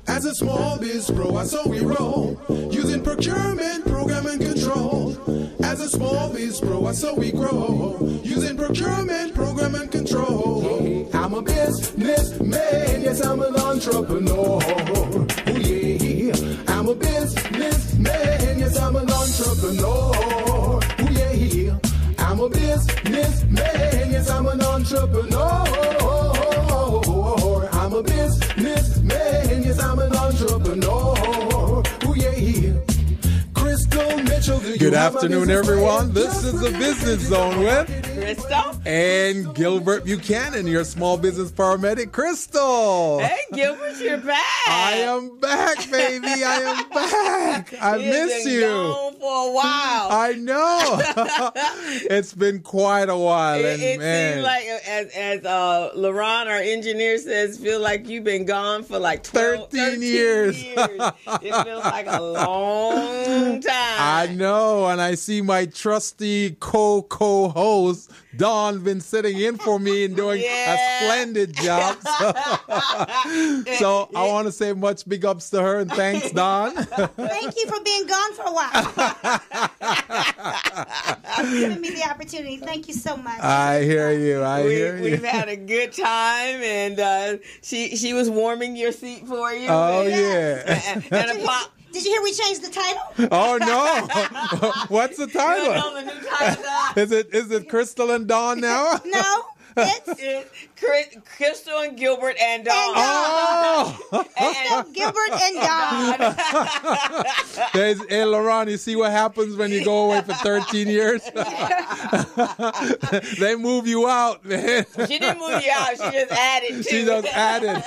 As a small biz pro, so we roll, using procurement, program, and control. As a small biz pro, so we grow, using procurement, program, and control. I'm a businessman, yes, I'm an entrepreneur. Oh yeah, I'm a businessman, yes, I'm an entrepreneur. Oh yeah, I'm a businessman, yes, I'm an entrepreneur. I'm a businessman, yes, I'm an entrepreneur. Oh yeah. Crystal Mitchell, good afternoon, everyone. This is the Business Zone with Crystal and Gilbert Buchanan, your small business paramedic. Crystal. Hey, Gilbert, you're back. I am back, baby. I am back. I miss you. Gone for a while. I know. It's been quite a while. It man, seems like, as LaRon, our engineer, says, feel like you've been gone for like 13 years. It feels like a long time. I know, and I see my trusty co-host Dawn been sitting in for me and doing a splendid job. So I want to say much big ups to her and thanks, Dawn. Thank you for being gone for a while. Giving me the opportunity. Thank you so much. I hear you. We've had a good time, and she was warming your seat for you. Oh, yeah. And a pop. Did you hear we changed the title? Oh, no. What's the title? You don't know the new title. Is it Crystal and Dawn now? No. It's Crystal and Gilbert and Dawn. Oh! Gilbert and Dawn. Hey, LaRon, you see what happens when you go away for 13 years? They move you out, man. She didn't move you out. She just added to She just added.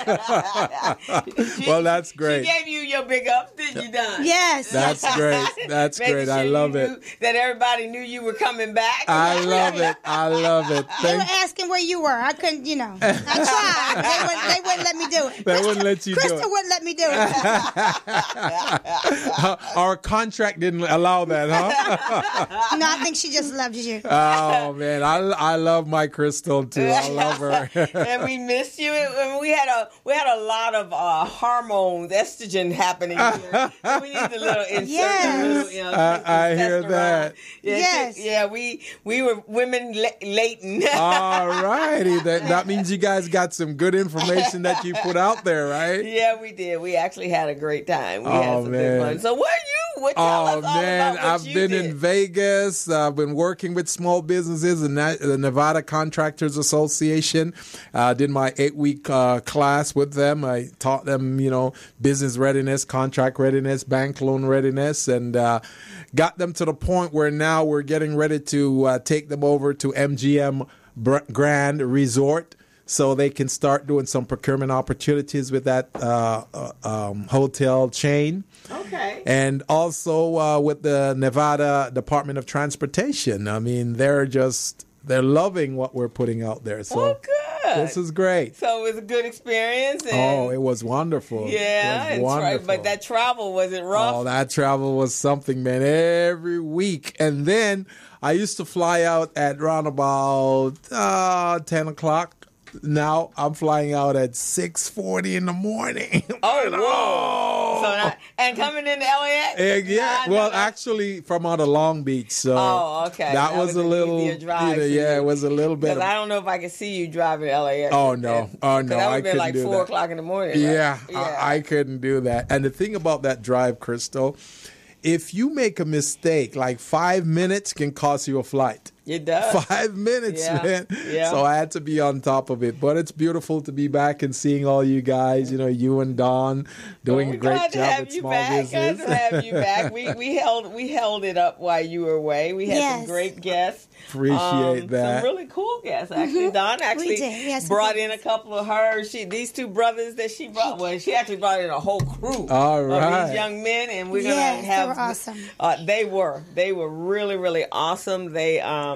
Well, that's great. She gave you your big ups, didn't you, Don? Yes. That's great. That's great. Sure I love it. That everybody knew you were coming back. I love it. I love it. They were asking where you were. I couldn't, I tried. They wouldn't let me do it. They wouldn't let you do it. Crystal wouldn't let me do it. Our contract didn't allow that, huh? No, I think she just loves you. Oh, man. I love my Crystal, too. I love her. And we missed you. We had a lot of hormones, estrogen happening here. So we need a little insert. Yes. I hear that. Yes. Yeah, we were women latent. All righty. That means you guys got some good information that you put out there, right? Yeah, we did. We actually had a great time. We had some good fun. So where are you? Tell us all about what I've you been did. in Vegas. I've been working with small businesses and the Nevada Contractors Association. Did my 8-week class with them. I taught them, business readiness, contract readiness, bank loan readiness, and got them to the point where now we're getting ready to take them over to MGM Grand Resort so they can start doing some procurement opportunities with that hotel chain. Okay. And also with the Nevada Department of Transportation. I mean, they're loving what we're putting out there. So good. This is great. So it was a good experience. It was wonderful. Yeah, it was wonderful. Right. But that travel, was it rough? Oh, that travel was something, man, every week. And then I used to fly out at around about 10 o'clock. Now I'm flying out at 6:40 in the morning. Oh, whoa. And coming into LAX? Actually from out of Long Beach. So okay. That was a little drive. It was a little bit. Because I don't know if I could see you driving to LAX. Oh, no. That would have been like 4 o'clock in the morning. Right? Yeah. I couldn't do that. And the thing about that drive, Crystal, if you make a mistake, like 5 minutes can cost you a flight. It does. 5 minutes, man. Yeah. So I had to be on top of it. But it's beautiful to be back and seeing all you guys, you and Dawn doing a great job with small business. Glad to have you back. We held it up while you were away. We had some great guests. Appreciate that. Some really cool guests, actually. Dawn actually brought in a couple of hers. These two brothers that she brought. Well, she actually brought in a whole crew of these young men, and we're gonna have. They were awesome. They were really, really awesome. They're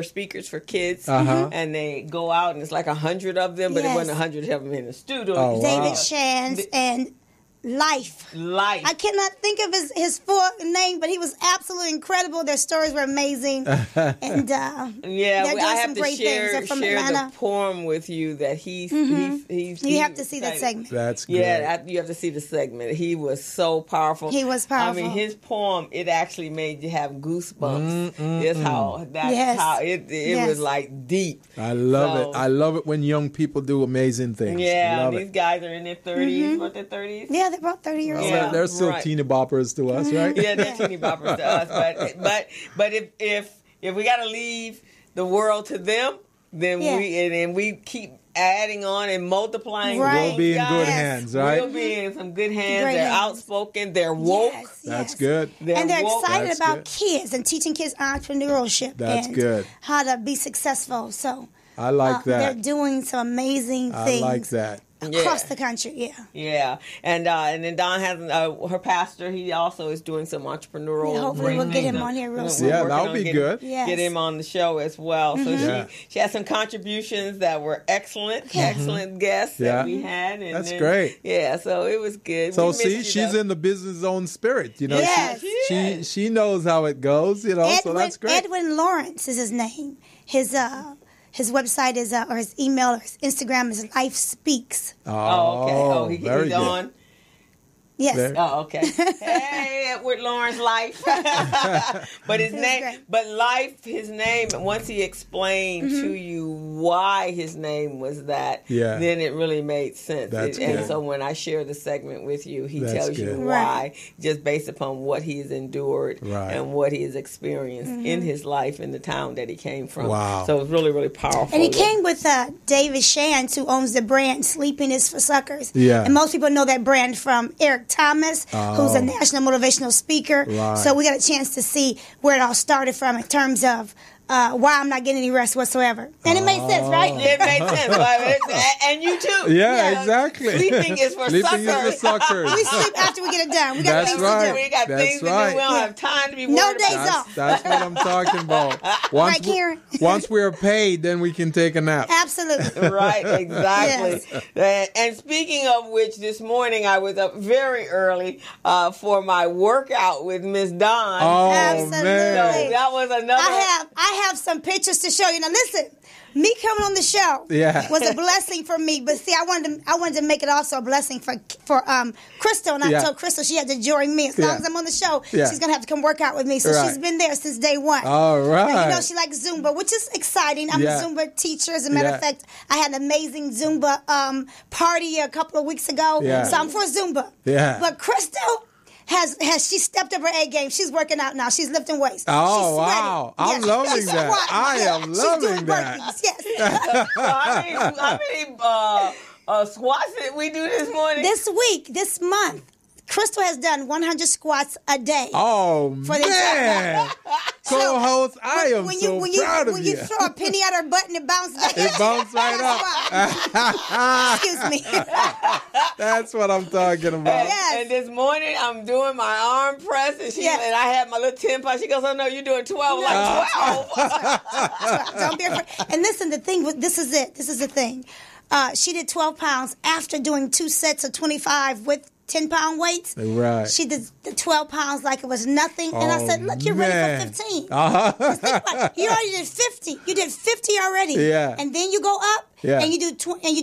speakers for kids, and they go out and it's like 100 of them, but it wasn't 100 of them in the studio. David Shands and Life. Life. I cannot think of his full name, but he was absolutely incredible. Their stories were amazing. And yeah, they're doing I have some to great share, things. They're from share Atlanta. the poem with you that he's You have to see that segment. That's good. Yeah, you have to see the segment. He was so powerful. He was powerful. I mean, his poem, it actually made you have goosebumps. That's Yes. how it was like deep. I love it. I love it when young people do amazing things. Yeah, love these it. guys are in their 30s. What, their 30s? Yeah, they're about 30 years old. Yeah. They're still right. teeny boppers to us, right? Yeah, they're teeny boppers to us. But if we got to leave the world to them, then we keep adding on and multiplying. Right. We'll be in good Guys, hands, right? We'll be in some good hands. Great They're hands. outspoken. They're woke. Yes, That's yes. good. And they're woke. excited That's about good. kids and teaching kids entrepreneurship That's and good. how to be successful. So I like they're that. doing some amazing I things like that. across the country. Yeah. Yeah, and then Don has her pastor. He also is doing some entrepreneurial. Yeah, hopefully we'll get him things. on here real We're soon. Yeah, working that'll on be getting- good. Yes. Get him on the show as well. So Yeah. she has some contributions that were excellent, excellent guests Yeah. that we had. And That's then- great. Yeah, so it was good. So We missed see, you, she's though. in the business zone spirit. You know, Yes. she knows how it goes. You know, so that's great. Edwin Lawrence is his name. His website is or his email or his Instagram is Life Speaks. Oh, okay. Oh, very he's good. on. Yes. There. Oh, okay. Hey, Edward Lawrence Life. But his That's name, great. but Life, his name, once he explained to you why his name was that, Yeah. then it really made sense. That's And good. so when I share the segment with you, he That's tells you good. why, just based upon what he's endured Right. and what he has experienced in his life in the town that he came from. Wow. So it was really, really powerful. And he came with David Shands, who owns the brand Sleeping is for Suckers. Yeah. And most people know that brand from Eric Thomas, who's a national motivational speaker. Right. So we got a chance to see where it all started from in terms of why I'm not getting any rest whatsoever. And it made sense, right? It made sense. And you too. Yeah, exactly. Sleeping is for Sleeping suckers. is for suckers. We sleep after we get it done. We got That's things right. to do. We got That's things to right. do. We don't have time to be No worried days about off. That's what I'm talking about. Once, Right, Karen? once we're paid, then we can take a nap. Absolutely. Right, exactly. And speaking of which, this morning I was up very early for my workout with Miss Dawn. Oh, Absolutely. man. So that was another. I have some pictures to show you. Now listen, me coming on the show was a blessing for me. But see, I wanted to make it also a blessing for Crystal. And I told Crystal she had to join me. As long as I'm on the show, she's gonna have to come work out with me. So she's been there since day one. All right. And you know she likes Zumba, which is exciting. I'm a Zumba teacher. As a matter of fact, I had an amazing Zumba party a couple of weeks ago. Yeah. So I'm for Zumba. Yeah. But Crystal has she stepped up her A game. She's working out now. She's lifting weights. Oh, She's sweating. wow. I'm Yes. loving She's that. squatting. I am She's loving doing that. burpees. Yes. How many squats did we do this morning? This month, Crystal has done 100 squats a day. Oh, For the man. Co-host, I am so proud of when you. you throw a penny at her butt and it bounces back. It bounced right up. Excuse me. That's what I'm talking about. Yes. And this morning I'm doing my arm press, and and I had my little 10 pounds. She goes, "Oh no, you're doing 12." I'm like 12. Don't be afraid. And listen, this is it. This is the thing. She did 12 pounds after doing 2 sets of 25 with 10-pound weights. Right. She did the 12 pounds like it was nothing. And I said, look, you're ready for 15. Just think about it. You already did 50. You did 50 already. Yeah. And then you go up and you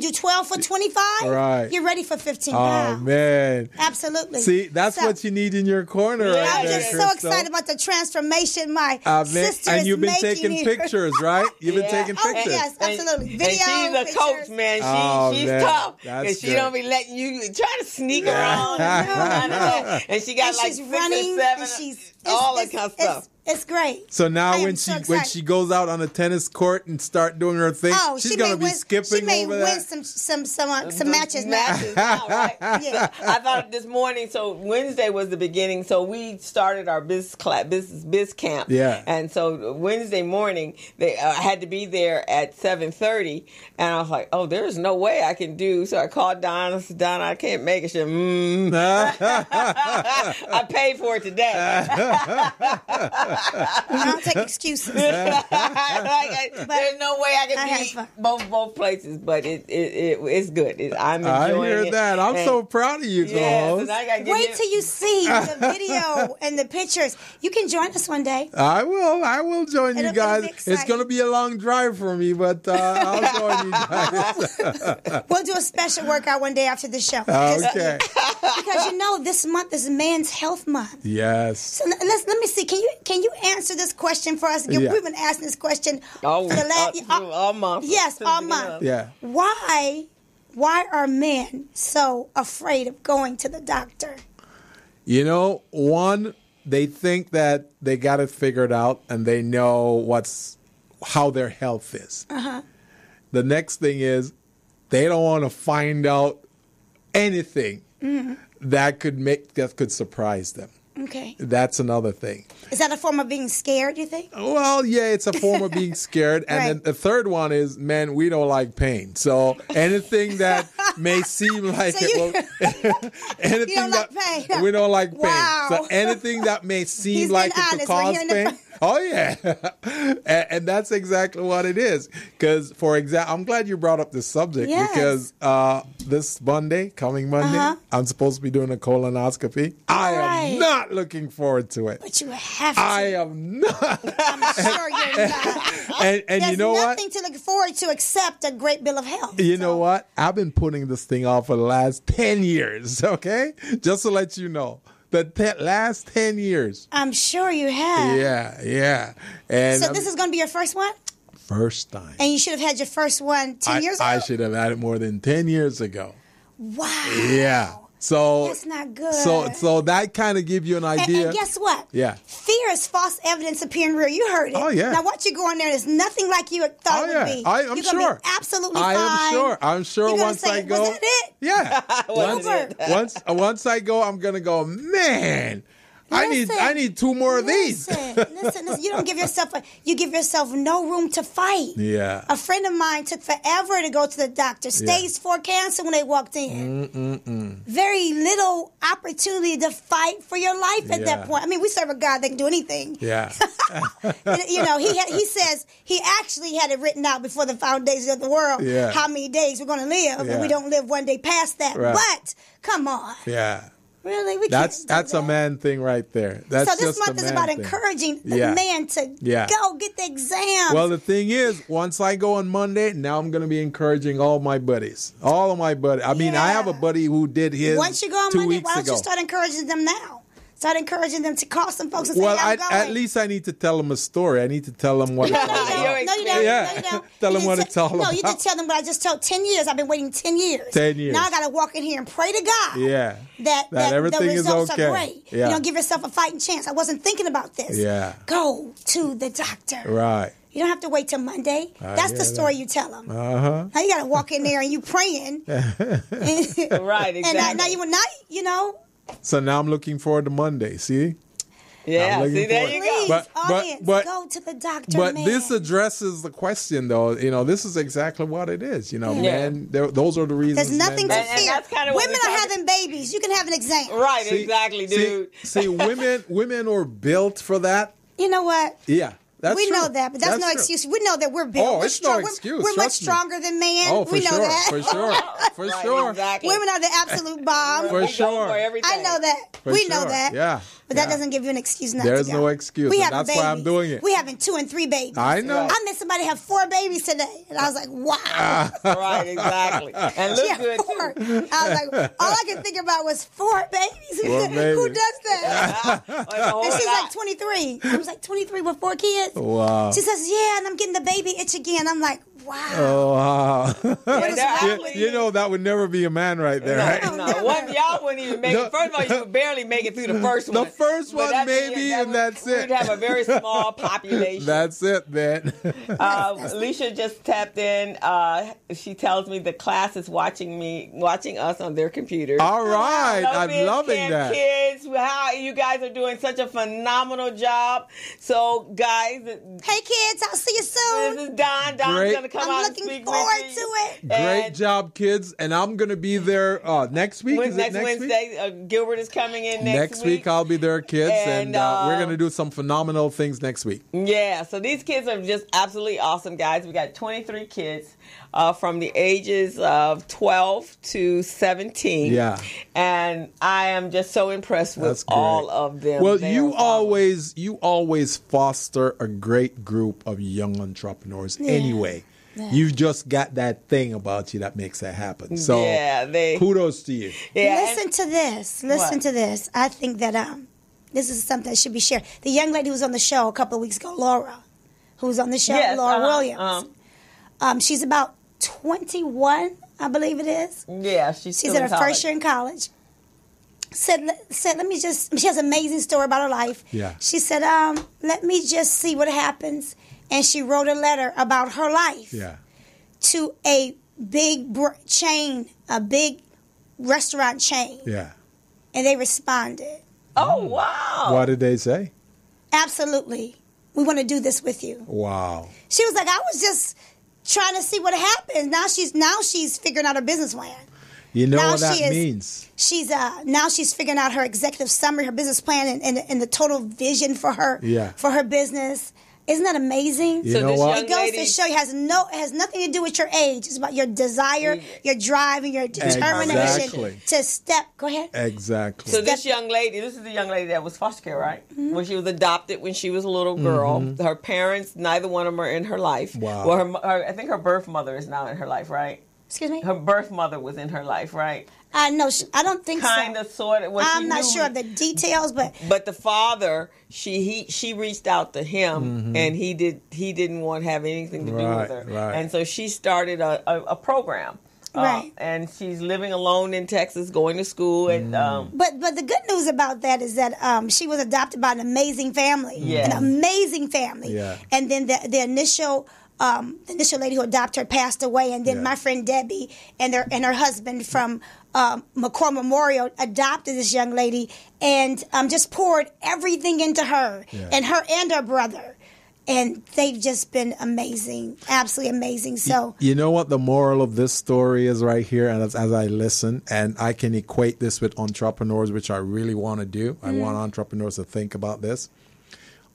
do 12 for 25. Right. You're ready for 15 Oh, pounds. man. Absolutely. See, that's what you need in your corner right I'm there, just so Crystal. excited about the transformation my sister and is you've been making taking here. pictures, right? You've been taking Oh, pictures. yes, absolutely. Video, and she's a coach, pictures. man. She's man. tough. That's And she good. don't be letting you try to sneak around. And she got And like she's 6 running, or 7, and she's all that kind of stuff. It's great. So now I am when so when excited. she goes out on the tennis court and start doing her thing, she's gonna be skipping She may over win that. some matches now. now, right? Yeah. I thought this morning, so Wednesday was the beginning, so we started our biz camp. Yeah. And so Wednesday morning, I had to be there at 7:30, and I was like, oh, there's no way I can do. So I called Donna. I said, Donna, I can't make it. She said, I paid for it today. I don't take excuses. There's no way I can be both places, but it's good. I'm enjoying it. I hear that. I'm so proud of you, yes, Wait till you see the video and the pictures. You can join us one day. I will join you guys. It's going to be a long drive for me, but I'll join you guys. We'll do a special workout one day after the show. Okay. Because this month is Men's Health Month. Yes. So let me see. Can you answer this question for us? Yeah. We've been asking this question for the last all month. Yes, all month. Yeah. Why are men so afraid of going to the doctor? One, they think that they got it figured out and they know how their health is. Uh-huh. The next thing is they don't want to find out anything that could surprise them. Okay. That's another thing. Is that a form of being scared, you think? Well, yeah, it's a form of being scared. And then the third one is, man, we don't like pain. So anything that may seem like anything you don't like pain. We don't like pain. Wow. So anything that may seem like it could cause pain. Oh, yeah. and that's exactly what it is. Because, for example, I'm glad you brought up this subject because this coming Monday, I'm supposed to be doing a colonoscopy. I am not looking forward to it. But you have to. I am not. I'm sure you're not. And there's you know what? nothing to look forward to except a great bill of health. You know what? I've been putting this thing off for the last 10 years, okay? Just to let you know. The last 10 years. I'm sure you have. Yeah. And so this is going to be your first one? First time. And you should have had your first one 10 years ago? I should have had it more than 10 years ago. Wow. Yeah. So that's not good. So that kind of gives you an idea. And guess what? Yeah. Fear is false evidence appearing real. You heard it. Oh, yeah. Now watch you go in there and it's nothing like you thought it would be. I'm You're sure. Gonna be absolutely fine. I'm sure once I go. Was that it? Yeah. Once I go, I'm going to go, man. I need two more of these. Listen. You don't give yourself you give yourself no room to fight. Yeah. A friend of mine took forever to go to the doctor. Stage 4 cancer when they walked in. Very little opportunity to fight for your life at that point. I mean, we serve a God that can do anything. Yeah. He says he actually had it written out before the foundations of the world how many days we're going to live, and we don't live one day past that. Right. But come on. Yeah. Really? We that's a man thing right there. So this month is about encouraging the man to go get the exam. Well, the thing is, once I go on Monday, now I'm going to be encouraging all of my buddies. I mean, I have a buddy who did his once you go on 2 Monday, weeks why don't ago. you start encouraging them now? Start encouraging them to call some folks and say, I'm going. At least I need to tell them a story. I need to tell them what it's all about. No, you don't. Tell them what it's all about. No, you just tell them what I just told. 10 years. I've been waiting 10 years. 10 years. Now I got to walk in here and pray to God. Yeah. That everything the results is okay. are great. Yeah. You don't give yourself a fighting chance. I wasn't thinking about this. Yeah. Go to the doctor. Right. You don't have to wait till Monday. That's the story you tell them. Uh-huh. Now you got to walk in there and you praying. Right, exactly. And now So now I'm looking forward to Monday. See? Yeah, see, there you go. But go to the doctor, But man. this addresses the question, though. This is exactly what it is. Men, those are the reasons. There's nothing to fear. And that's kind of women are having babies. You can have an exam. Right, exactly, dude. See, women are built for that. You know what? Yeah. We know that, but that's no excuse. We know that we're built. Oh, it's no excuse. We're much stronger than men. Oh, for we know sure. that. For sure. Exactly. Women are the absolute bomb. For sure. I know that. We know that. Yeah. But that doesn't give you an excuse not There's to go. no excuse. That's why I'm doing it. We having 2 and 3 babies. I know. I met somebody have 4 babies today, and I was like, wow. Right, exactly. And look good 4. too. I was like, all I could think about was 4 babies. 4 babies. Who does that? And she's lot. like 23. I was like 23 with 4 kids. Wow. She says, yeah, and I'm getting the baby itch again. I'm like, wow. Oh, wow. Yeah, that would never be a man right there, right? No, y'all wouldn't even make it. First of all, you would barely make it through the first one. The first one, maybe, and that's it. We'd have a very small population. That's it, man. Alicia just tapped in. She tells me the class is watching us on their computers. All right. I'm loving that. Kids, how you guys are doing such a phenomenal job. So, guys. Hey, kids, I'll see you soon. This is Don. Don's going to come I'm out and speak looking forward with to you. it. Great job, kids. And I'm going to be there next week. Is it next next Wednesday. week? Gilbert is coming in Next week I'll be there, kids. And we're going to do some phenomenal things next week. Yeah, so these kids are just absolutely awesome, guys. We got 23 kids from the ages of 12 to 17. Yeah. And I am just so impressed with all of them. Well, you always foster a great group of young entrepreneurs anyway. Yeah. You've just got that thing about you that makes that happen. So kudos to you. Yeah, Listen to this. I think that this is something that should be shared. The young lady who was on the show a couple of weeks ago, Laura, who was on the show, Laura Williams. She's about 21, I believe it is. Yeah, she's in her first year in college. Said, let me just, she has an amazing story about her life. Yeah. She said, let me just see what happens. And she wrote a letter about her life to a big chain, a big restaurant chain. Yeah. And they responded. Oh, wow. What did they say? Absolutely. We want to do this with you. Wow. She was like, I was just trying to see what happens. Now she's figuring out her business plan. You know what that means. She's now she's figuring out her executive summary, her business plan, and the total vision for her business. Isn't that amazing? You know what? It goes to show you it has nothing to do with your age. It's about your desire, your drive, and your determination to step. Go ahead. Exactly. So this is the young lady that was foster care, right? Mm-hmm. When she was adopted when she was a little girl. Mm-hmm. Her parents, neither one of them are in her life. Wow. Well, I think her birth mother is now in her life, right? Excuse me? Her birth mother was in her life, right? No, I don't think kind of, sort of. I'm not sure of the details, but the father, she reached out to him, and he didn't want to have anything to do with her, and so she started a program, and she's living alone in Texas, going to school, and but the good news about that is that she was adopted by an amazing family, and then the initial lady who adopted her passed away, and then my friend Debbie and her husband from McCord Memorial adopted this young lady and just poured everything into her and her brother. And they've just been amazing, absolutely amazing. So you know what the moral of this story is right here, and as I listen, and I can equate this with entrepreneurs, which I really want to do. I want entrepreneurs to think about this.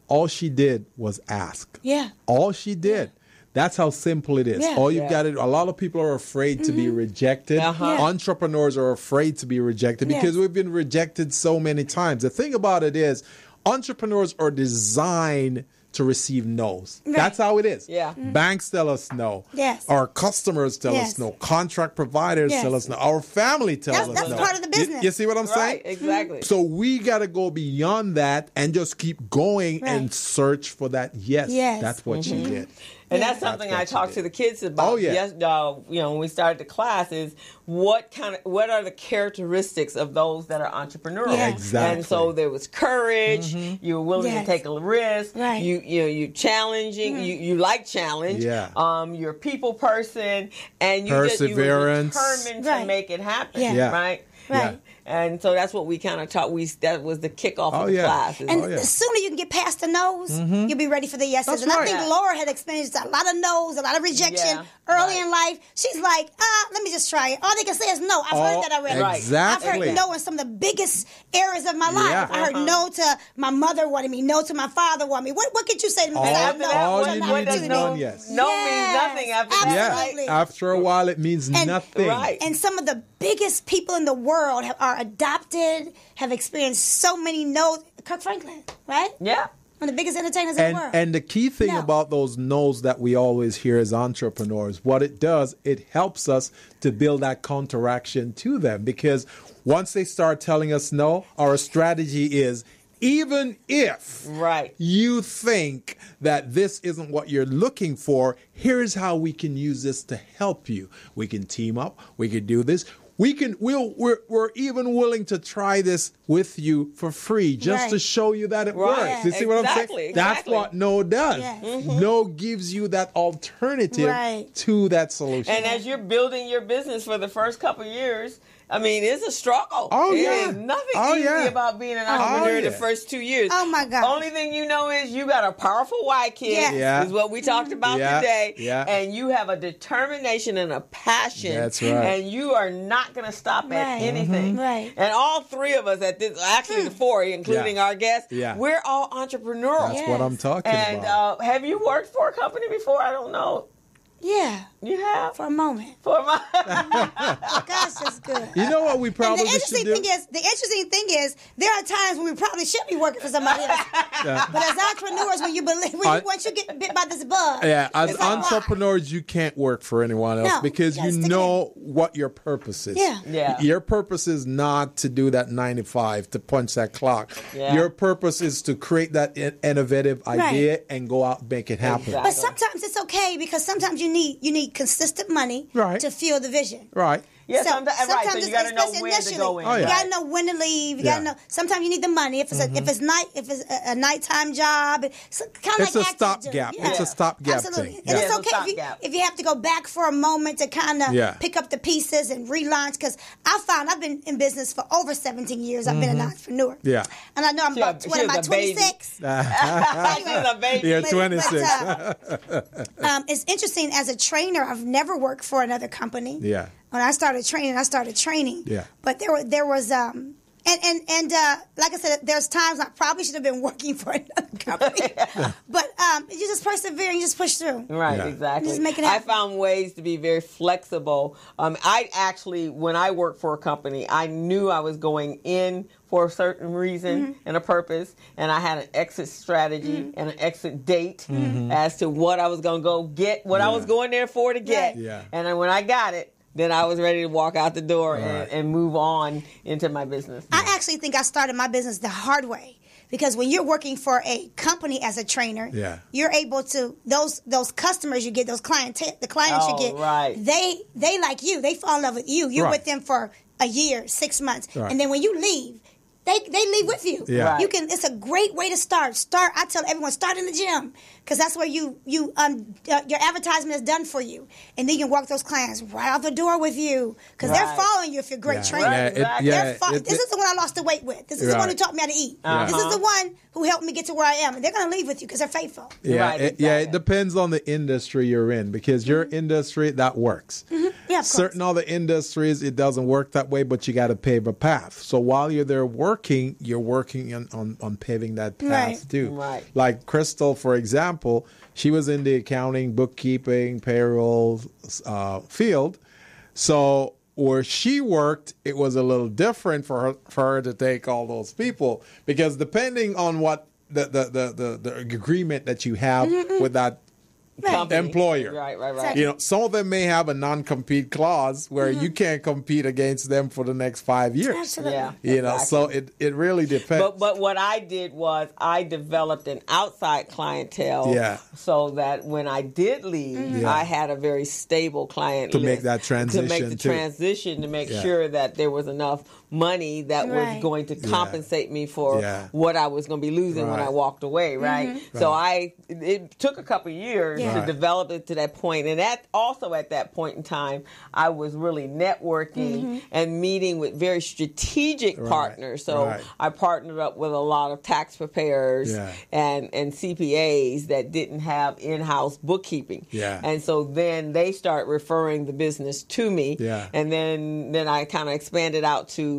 All she did was ask. Yeah. All she did. That's how simple it is. Yeah. All you've got to do. A lot of people are afraid to be rejected. Entrepreneurs are afraid to be rejected because we've been rejected so many times. The thing about it is, entrepreneurs are designed to receive no's. Right. That's how it is. Yeah. Banks tell us no. Yes. Our customers tell us no. Contract providers tell us no. Our family tells us no. That's part of the business. You see what I'm saying? Exactly. So we got to go beyond that and just keep going and search for that yes. That's what she did. And that's something I talk to the kids about. Oh, yeah. Yes, when we started the class, is what are the characteristics of those that are entrepreneurial? Yeah. Exactly. And so there was courage. You were willing to take a risk. Right. You challenging. You like challenge. Yeah. You're a people person, and you were determined to make it happen. Yeah. Right. Right. And so that's what we kind of taught. That was the kickoff of the class. And the sooner you can get past the no's, you'll be ready for the yeses. I think Laura had experienced a lot of no's, a lot of rejection early in life. She's like, let me just try it. All they can say is no. I've heard that already. Exactly. I've heard no in some of the biggest areas of my life. I heard no to my mother wanted me, no to my father wanted me. What could you say to me? All you need is one yes. No means nothing after that. Absolutely. Yeah. After a while, it means nothing. Right. And some of the biggest people in the world are adopted, have experienced so many no's. Kirk Franklin, right? Yeah. One of the biggest entertainers in the world. And the key thing about those no's that we always hear as entrepreneurs, what it does, it helps us to build that counteraction to them. Because once they start telling us no, our strategy is, even if you think that this isn't what you're looking for, here's how we can use this to help you. We can team up. We can do this. We're even willing to try this with you for free just to show you that it works. You see what I'm saying? That's what no does. Yes. No gives you that alternative to that solution. And as you're building your business for the first couple of years, I mean, it's a struggle. Oh, it yeah. is nothing easy about being an entrepreneur the first 2 years. Oh, my God. Only thing you know is you got a powerful why kid, is what we talked about today. Yeah. And you have a determination and a passion. That's right. And you are not going to stop at anything. Right. And all three of us at this, actually the four, including our guests, we're all entrepreneurial. That's what I'm talking And about. have you worked for a company before? I don't know. Yeah. You have? For a moment. For a moment. Gosh, that's good. You know what we probably should do? The interesting thing is, there are times when we probably should be working for somebody else. But as entrepreneurs, once you get bit by this bug, as entrepreneurs, you can't work for anyone else because you know what your purpose is. Yeah. Your purpose is not to do that 9 to 5, to punch that clock. Yeah. Your purpose is to create that innovative idea and go out and make it happen. Exactly. But sometimes it's okay because sometimes you need consistent money to fuel the vision. Right. Yeah, sometimes so you got to know when to go in. Oh, yeah. You got to know when to leave. You got to know. Sometimes you need the money. If it's a nighttime job, it's kind of like a stopgap. It's a stopgap thing. And it's okay if you have to go back for a moment to kind of pick up the pieces and relaunch. Because I've been in business for over 17 years. I've been an entrepreneur. Yeah. And I know I'm about 26. She's a baby. You're 26. It's interesting. As a trainer, I've never worked for another company. Yeah. When I started training. Yeah. But there was and like I said, there's times I probably should have been working for another company. But you just persevere and you just push through. Right, exactly. Just make it happen. I found ways to be very flexible. I actually, when I worked for a company, I knew I was going in for a certain reason and a purpose, and I had an exit strategy and an exit date as to what I was going to go get, what I was going there for to get. Right. Yeah. And then when I got it, then I was ready to walk out the door and move on into my business. I actually think I started my business the hard way. Because when you're working for a company as a trainer, you're able to those customers you get, the clients you get, they like you, they fall in love with you. You're with them for a year, 6 months, and then when you leave, they leave with you. Yeah. Right. You can. It's a great way to start. I tell everyone, start in the gym because that's where your advertisement is done for you, and then you can walk those clients right out the door with you because they're following you if you're a great trainer. Right, this is the one I lost the weight with. This is the one who taught me how to eat. This is the one who helped me get to where I am, and they're going to leave with you because they're faithful. Yeah, it depends on the industry you're in because your industry that works. Yeah, certain other industries it doesn't work that way, but you got to pave a path. So while you're there working, you're working on paving that path too. Right. Like Crystal, for example, she was in the accounting, bookkeeping, payroll field. So where she worked, it was a little different for her to take all those people because depending on what the agreement that you have with that employer. Right. You know, some of them may have a non-compete clause where you can't compete against them for the next 5 years. Absolutely. Yeah, you know, so it really depends. But what I did was I developed an outside clientele so that when I did leave, I had a very stable client to list make that transition. To make the transition, to make sure that there was enough money that was going to compensate me for what I was going to be losing when I walked away, right? So it took a couple of years to develop it to that point. And at that point in time, I was really networking and meeting with very strategic partners. So I partnered up with a lot of tax preparers and CPAs that didn't have in-house bookkeeping. And so then they start referring the business to me. And then I kind of expanded out to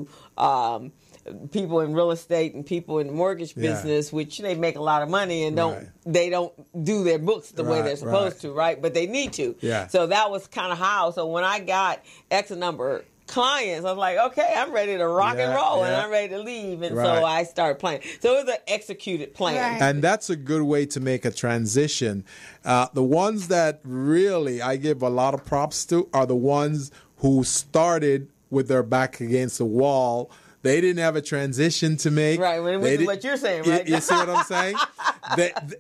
people in real estate and people in the mortgage business, which they make a lot of money and they don't do their books the way they're supposed to, right? But they need to. So that was kind of how. So when I got X number of clients, I was like, okay, I'm ready to rock and roll and I'm ready to leave. And so I started playing. So it was an executed plan. And that's a good way to make a transition. The ones that really I give a lot of props to are the ones who started with their back against the wall. They didn't have a transition to make. Right, which is what you're saying, right? You see what I'm saying?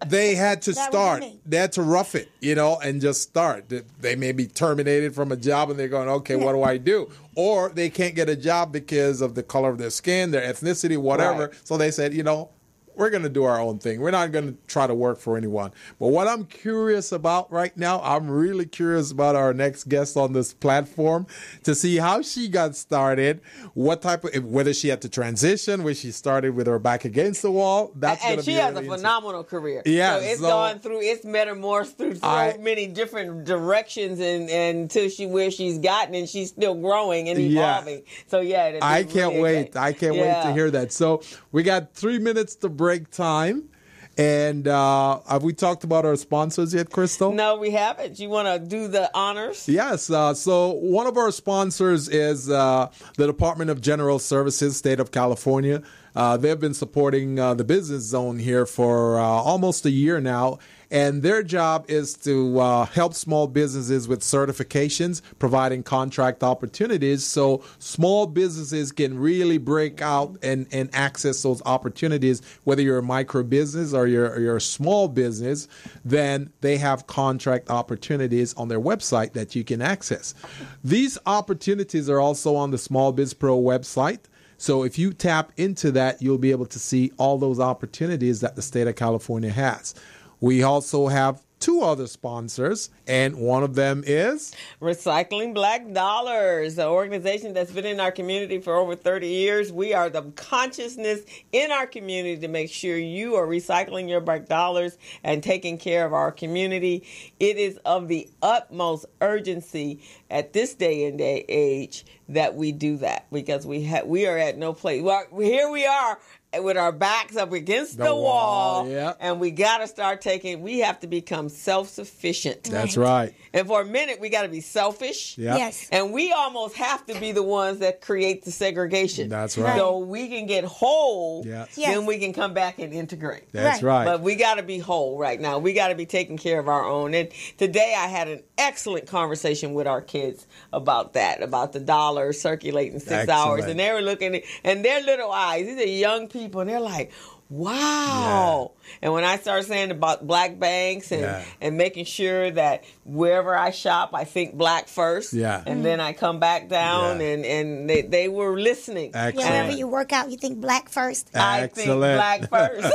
They had to start. They had to rough it, you know, and just start. They may be terminated from a job and they're going, okay, what do I do? Or they can't get a job because of the color of their skin, their ethnicity, whatever. So they said, you know, we're going to do our own thing. We're not going to try to work for anyone. But what I'm curious about right now, I'm really curious about our next guest on this platform to see how she got started, what type of, whether she had to transition, where she started with her back against the wall. That's going to be she has a phenomenal career. Yeah, so gone through, it's metamorphosed through so many different directions and until where she's gotten, and she's still growing and evolving. So I can't wait. I can't wait to hear that. So we got 3 minutes to break time. And have we talked about our sponsors yet, Crystal? No, we haven't. You want to do the honors? Yes. So one of our sponsors is the Department of General Services, State of California. They've been supporting the Business Zone here for almost a year now. And their job is to help small businesses with certifications, providing contract opportunities so small businesses can really break out and access those opportunities. Whether you're a micro business or you're a small business, then they have contract opportunities on their website that you can access. These opportunities are also on the Small Biz Pro website. So if you tap into that, you'll be able to see all those opportunities that the state of California has. We also have two other sponsors, and one of them is Recycling Black Dollars, an organization that's been in our community for over 30 years. We are the consciousness in our community to make sure you are recycling your black dollars and taking care of our community. It is of the utmost urgency at this day and age that we do that, because we are at no place. Well, here we are with our backs up against the wall, and we got to start we have to become self-sufficient. That's right. And for a minute, we got to be selfish. Yes. And we almost have to be the ones that create the segregation. That's right. So we can get whole, yes. Then we can come back and integrate. That's right. But we got to be whole right now. We got to be taking care of our own. And today I had an excellent conversation with our kids about that, about the dollar circulating 6 hours. And they were looking at, and their little eyes, these are young people, and they're like, wow. Yeah. And when I start saying about black banks and making sure that wherever I shop, I think black first. Yeah. And then I come back down and they were listening. Excellent. Wherever you work out, you think black first. I think black first.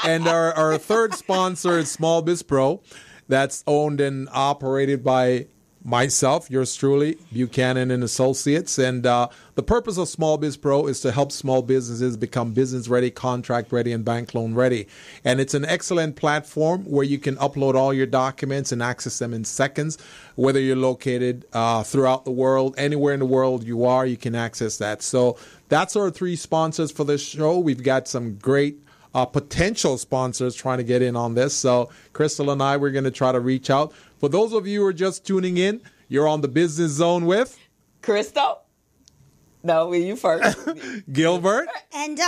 and our third sponsor is Small Biz Pro. That's owned and operated by myself, yours truly, Buchanan and Associates. And the purpose of Small Biz Pro is to help small businesses become business ready, contract ready, and bank loan ready. And it's an excellent platform where you can upload all your documents and access them in seconds. Whether you're located throughout the world, anywhere in the world you are, you can access that. So that's our three sponsors for this show. We've got some great potential sponsors trying to get in on this. So Crystal and I, we're going to try to reach out. For those of you who are just tuning in, you're on the Business Zone with Crystal. No, you first. Gilbert. And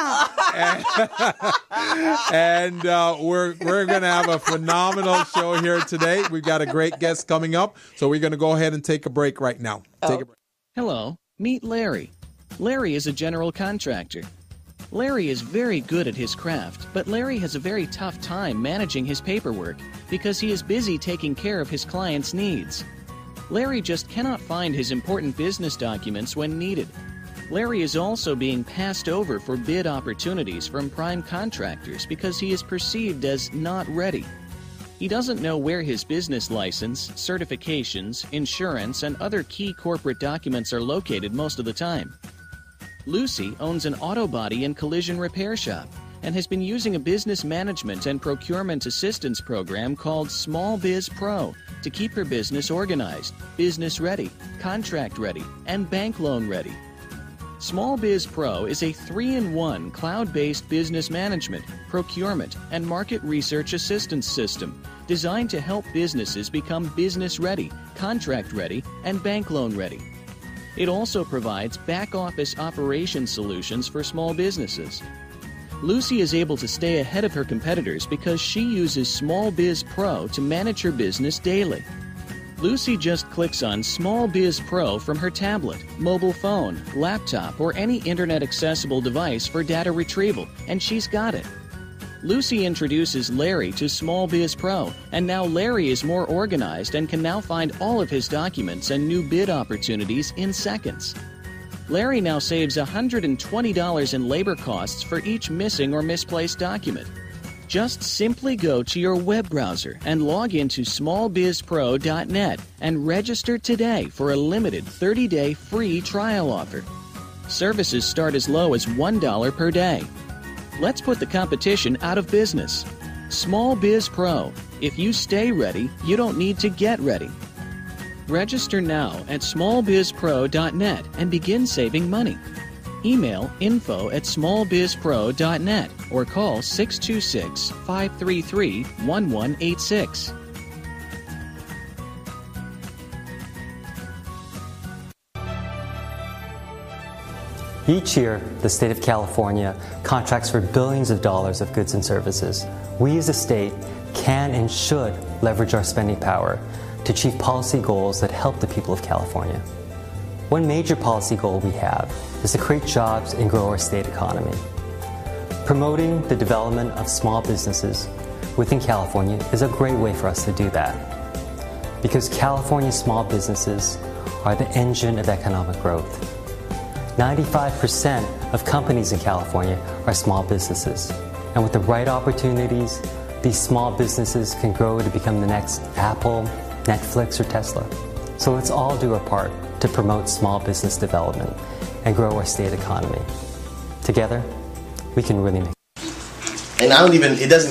and we're going to have a phenomenal show here today. We've got a great guest coming up. So we're going to go ahead and take a break right now. Take a break. Hello, meet Larry. Larry is a general contractor. Larry is very good at his craft, but Larry has a very tough time managing his paperwork because he is busy taking care of his clients' needs. Larry just cannot find his important business documents when needed. Larry is also being passed over for bid opportunities from prime contractors because he is perceived as not ready. He doesn't know where his business license, certifications, insurance, and other key corporate documents are located most of the time. Lucy owns an auto body and collision repair shop and has been using a business management and procurement assistance program called Small Biz Pro to keep her business organized, business ready, contract ready, and bank loan ready. Small Biz Pro is a 3-in-1 cloud-based business management, procurement, and market research assistance system designed to help businesses become business ready, contract ready, and bank loan ready. It also provides back-office operation solutions for small businesses. Lucy is able to stay ahead of her competitors because she uses Small Biz Pro to manage her business daily. Lucy just clicks on Small Biz Pro from her tablet, mobile phone, laptop, or any internet-accessible device for data retrieval, and she's got it. Lucy introduces Larry to Small Biz Pro, and now Larry is more organized and can now find all of his documents and new bid opportunities in seconds. Larry now saves $120 in labor costs for each missing or misplaced document. Just simply go to your web browser and log into smallbizpro.net and register today for a limited 30-day free trial offer. Services start as low as $1 per day. Let's put the competition out of business. Small Biz Pro. If you stay ready, you don't need to get ready. Register now at smallbizpro.net and begin saving money. Email info@smallbizpro.net or call 626-533-1186. Each year, the state of California contracts for billions of dollars of goods and services. We as a state can and should leverage our spending power to achieve policy goals that help the people of California. One major policy goal we have is to create jobs and grow our state economy. Promoting the development of small businesses within California is a great way for us to do that, because California small businesses are the engine of economic growth. 95% of companies in California are small businesses, and with the right opportunities, these small businesses can grow to become the next Apple, Netflix, or Tesla. So let's all do our part to promote small business development and grow our state economy. Together, we can really make it. And it doesn't